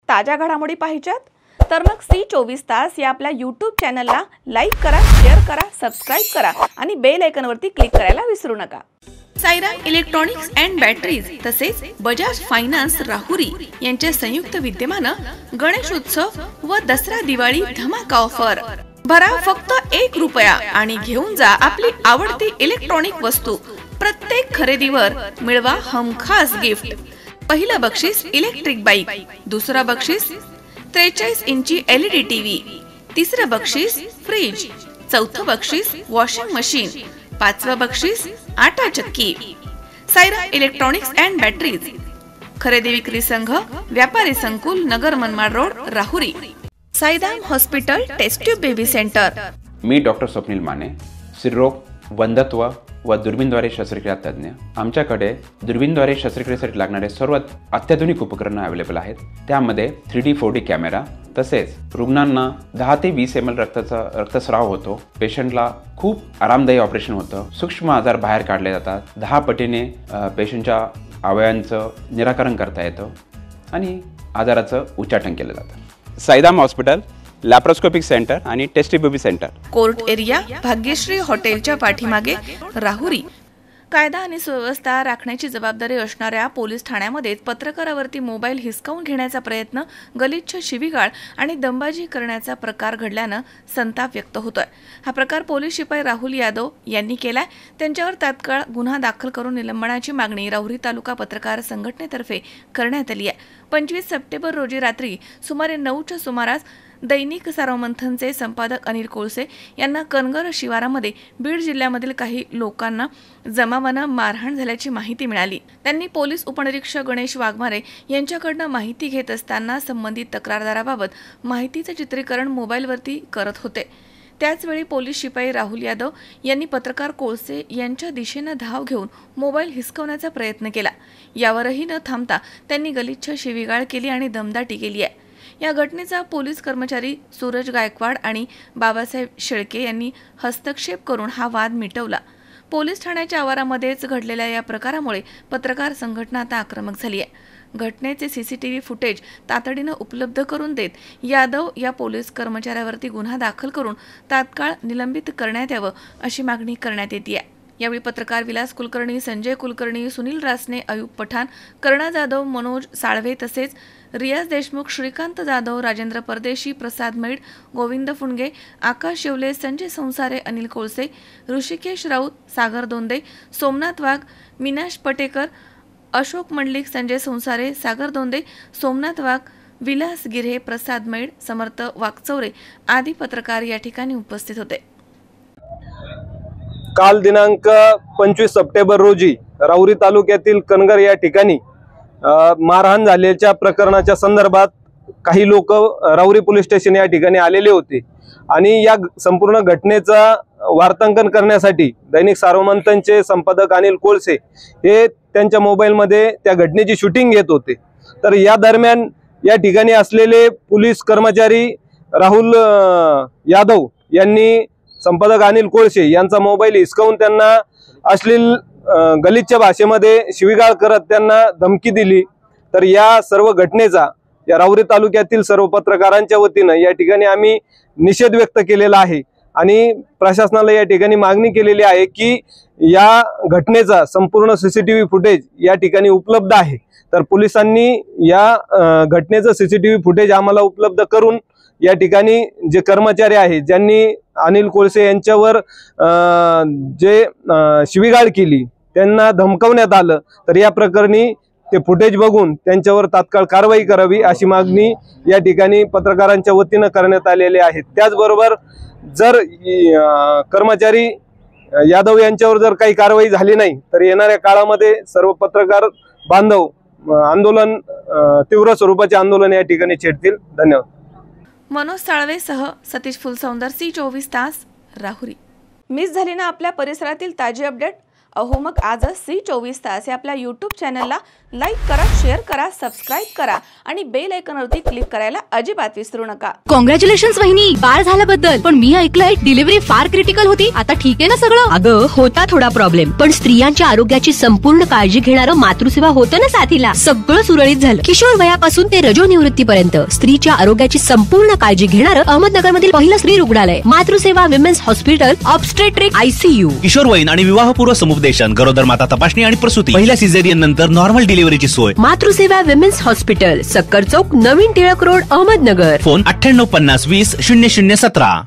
ताज्या घडामोडी पाहिजेत तर मग C24 तास या आपल्या YouTube चॅनलला लाईक करा, शेअर करा, सबस्क्राइब करा आणि बेल आयकॉनवरती क्लिक करायला विसरू नका। साईराम इलेक्ट्रॉनिक्स अँड बॅटरीज तसेच बजाज फायनान्स राहुरी यांच्या संयुक्त विद्यमानं गणेशोत्सव व दसरा दिवाळी धमाका ऑफर। भरा फक्त 1 रुपया आणि घेऊन जा आपली आवडती इलेक्ट्रॉनिक वस्तू। प्रत्येक खरेदीवर मिळवा हमखास गिफ्ट। पहिलं बक्षीस इलेक्ट्रिक बाईक, दुसरा बक्षीस 43 इंची LED टीव्ही, तिसरं बक्षीस फ्रीज, चौथं बक्षीस वॉशिंग मशीन, पाचवं बक्षीस आटा चक्की। साईराम इलेक्ट्रॉनिक्स अँड बॅटरीज, खरेदी विक्री संघ, व्यापारी संकुल, Nagar Manmad road, Rahuri. Sairam hospital test tube baby centre. मी डॉक्टर स्वप्नील माने, स्त्रीरोग, वंध्यत्व व दुर्बीणद्वारे शस्त्रक्रिया तज्ञ। आमच्याकडे दुर्बीणद्वारे शस्त्रक्रियेसाठी लागणारे सर्व अत्याधुनिक उपकरणं अवेलेबल आहेत। त्यामध्ये 3D 4D कॅमेरा, तसेच रुग्णांना 10 ते 20 ml रक्तस्राव होतो। पेशंटला खूप आरामदायी ऑपरेशन होतं। सूक्ष्म आजार बाहेर काढले जातात। 10 पटीने पेशंटच्या अवयवांचं निराकरण करता येतं आणि आजाराचं उच्चाटन केलं जातं। साईराम हॉस्पिटल लॅप्रोस्कोपिक सेंटर आणि test baby centre, court area, Bhagyashree हॉटेलच्या पाठीमागे, राहुरी। कायदा आणि सुव्यवस्था राखण्याची जबाबदारी असणाऱ्या पोलीस ठाण्यामध्ये पत्रकारावरती मोबाईल हिसकावून घेण्याचा प्रयत्न, गलिच्छ शिवीगाळ आणि दंबाजी करण्याचा प्रकार घडल्यानं संताप व्यक्त होतोय। हा प्रकार पोलीस शिपाई राहुल यादव यांनी केलाय। त्यांच्यावर तात्काळ गुन्हा दाखल करून निलंबनाची मागणी राहुरी तालुका पत्रकार संघटनेतर्फे करण्यात आली आहे। 25 सप्टेंबर रोजी रात्री सुमारे 9च्या सुमारास दैनिक सार्वमंथनचे संपादक अनिल कोळसे यांना कनगर शिवारामध्ये बीड जिल्ह्यामधील काही लोकांना जमावानं मारहाण झाल्याची माहिती मिळाली। त्यांनी पोलीस उपनिरीक्षक गणेश वाघमारे यांच्याकडनं माहिती घेत असताना संबंधित तक्रारदाराबाबत माहितीचे चित्रीकरण मोबाईलवरती करत होते। त्याचवेळी पोलीस शिपाई राहुल यादव यांनी पत्रकार कोळसे यांच्या दिशेनं धाव घेऊन मोबाईल हिसकवण्याचा प्रयत्न केला। यावरही न थांबता त्यांनी गलिच्छ शिवीगाळ केली आणि दमदाटी केली आहे। या घटनेचा पोलीस कर्मचारी सूरज गायकवाड आणि बाबासाहेब शेळके यांनी हस्तक्षेप करून हा वाद मिटवला। पोलीस ठाण्याच्या आवारामध्येच घडलेल्या या प्रकारामुळे पत्रकार संघटना आता आक्रमक झाली आहे। घटनेचे CCTV फुटेज तातडीनं उपलब्ध करून देत यादव या पोलीस कर्मचाऱ्यावरती गुन्हा दाखल करून तात्काळ निलंबित करण्यात यावं अशी मागणी करण्यात येते आहे। यावेळी पत्रकार विलास कुलकर्णी, संजय कुलकर्णी, सुनील रासने, अयूब पठाण, कर्णा जाधव, मनोज साळवे तसेच रियाज देशमुख, श्रीकांत जाधव, राजेंद्र परदेशी, प्रसाद मैड, गोविंद फुंडगे, आकाश शेवले, संजय संसारे, अनिल कोळसे, ऋषिकेश राऊत, सागर दोंदे, सोमनाथ वाघ, मीनाश पटेकर, अशोक मंडलिक, संजय संसारे, सागर दोंदे, सोमनाथ वाघ, विलास गिरे, प्रसाद मैड, समर्थ वाकचौरे आदी पत्रकार या ठिकाणी उपस्थित होते। काल दिनांक 25 सप्टेंबर रोजी राहुरी तालुक्यातील कनगर या ठिकाणी मारहाण झाल्याच्या प्रकरणाच्या संदर्भात काही लोक राहुरी पोलीस स्टेशन या ठिकाणी आलेले होते आणि या संपूर्ण घटनेचा वार्तांकन करण्यासाठी दैनिक सार्वमंथनचे संपादक अनिल कोळसे हे त्यांच्या मोबाईलमध्ये त्या घटनेची शूटिंग घेत होते। तर या दरम्यान या ठिकाणी असलेले पोलीस कर्मचारी राहुल यादव यांनी संपादक अनिल कोळसे यांचा मोबाईल हिसकावून त्यांना अश्लील गलिच्छ भाषेमध्ये शिवीगाळ करत त्यांना धमकी दिली। तर या सर्व घटनेचा या राहुरी तालुक्यातील सर्व पत्रकारांच्या वतीनं या ठिकाणी आम्ही निषेध व्यक्त केलेला आहे आणि प्रशासनाला या ठिकाणी मागणी केलेली आहे की या घटनेचा संपूर्ण CCTV फुटेज या ठिकाणी उपलब्ध आहे। तर पोलिसांनी या घटनेचं CCTV फुटेज आम्हाला उपलब्ध करून या ठिकाणी जे कर्मचारी आहेत ज्यांनी अनिल कोळसे यांच्यावर जे शिवीगाळ केली त्यांना धमकावण्यात आलं, तर या प्रकरणी ते फुटेज बघून त्यांच्यावर तात्काळ कारवाई करावी अशी मागणी या ठिकाणी पत्रकारांच्या वतीनं करण्यात आलेली आहे। त्याचबरोबर जर कर्मचारी यादव यांच्यावर जर काही कारवाई झाली नाही तर येणाऱ्या काळामध्ये सर्व पत्रकार बांधव आंदोलन, तीव्र स्वरूपाचे आंदोलन या ठिकाणी छेडतील। धन्यवाद। मनोज साळवेसह सतीश फुलसौंदर, C24 तास, राहुरी। मिस झाली ना आपल्या परिसरातील ताजी अपडेट? अहो मग आजच C24 तास या आपल्या यूट्यूब चॅनलला लाईक करा, शेअर करा, सबस्क्राईब करा आणि बेल आयकॉनवरती क्लिक करायला अजिबात विसरू नका. कॉंग्रॅच्युलेशन्स वहिनी, बाळ झाल्याबद्दल. पण मी ऐकलंय डिलिव्हरी फार क्रिटिकल होती. आता ठीक आहे ना सगळं? अगं होता थोडा प्रॉब्लेम, पण स्त्रियांच्या आरोग्याची संपूर्ण काळजी घेणारं मातृसेवा होतं ना साथीला. सगळं सुरळीत झालं. किशोर वयापासून ते रजोनिवृत्तीपर्यंत स्त्रीच्या आरोग्याची संपूर्ण काळजी घेणारं अहमदनगर मधील पहिलं स्त्री रुग्णालय Matruseva women's hospital obstetric ICU. किशोरवयीन आणि विवाहपूर्व समुपदेशन, गरोदर माता तपासणी आणि प्रसूती, पहिल्या सिझेरियन नंतर नॉर्मल डिलिव्हरीची सोय. मातृसेवा विमेन्स हॉस्पिटल, सक्कर चौक, नवीन टिळक रोड, अहमदनगर. फोन 9850 20 0017.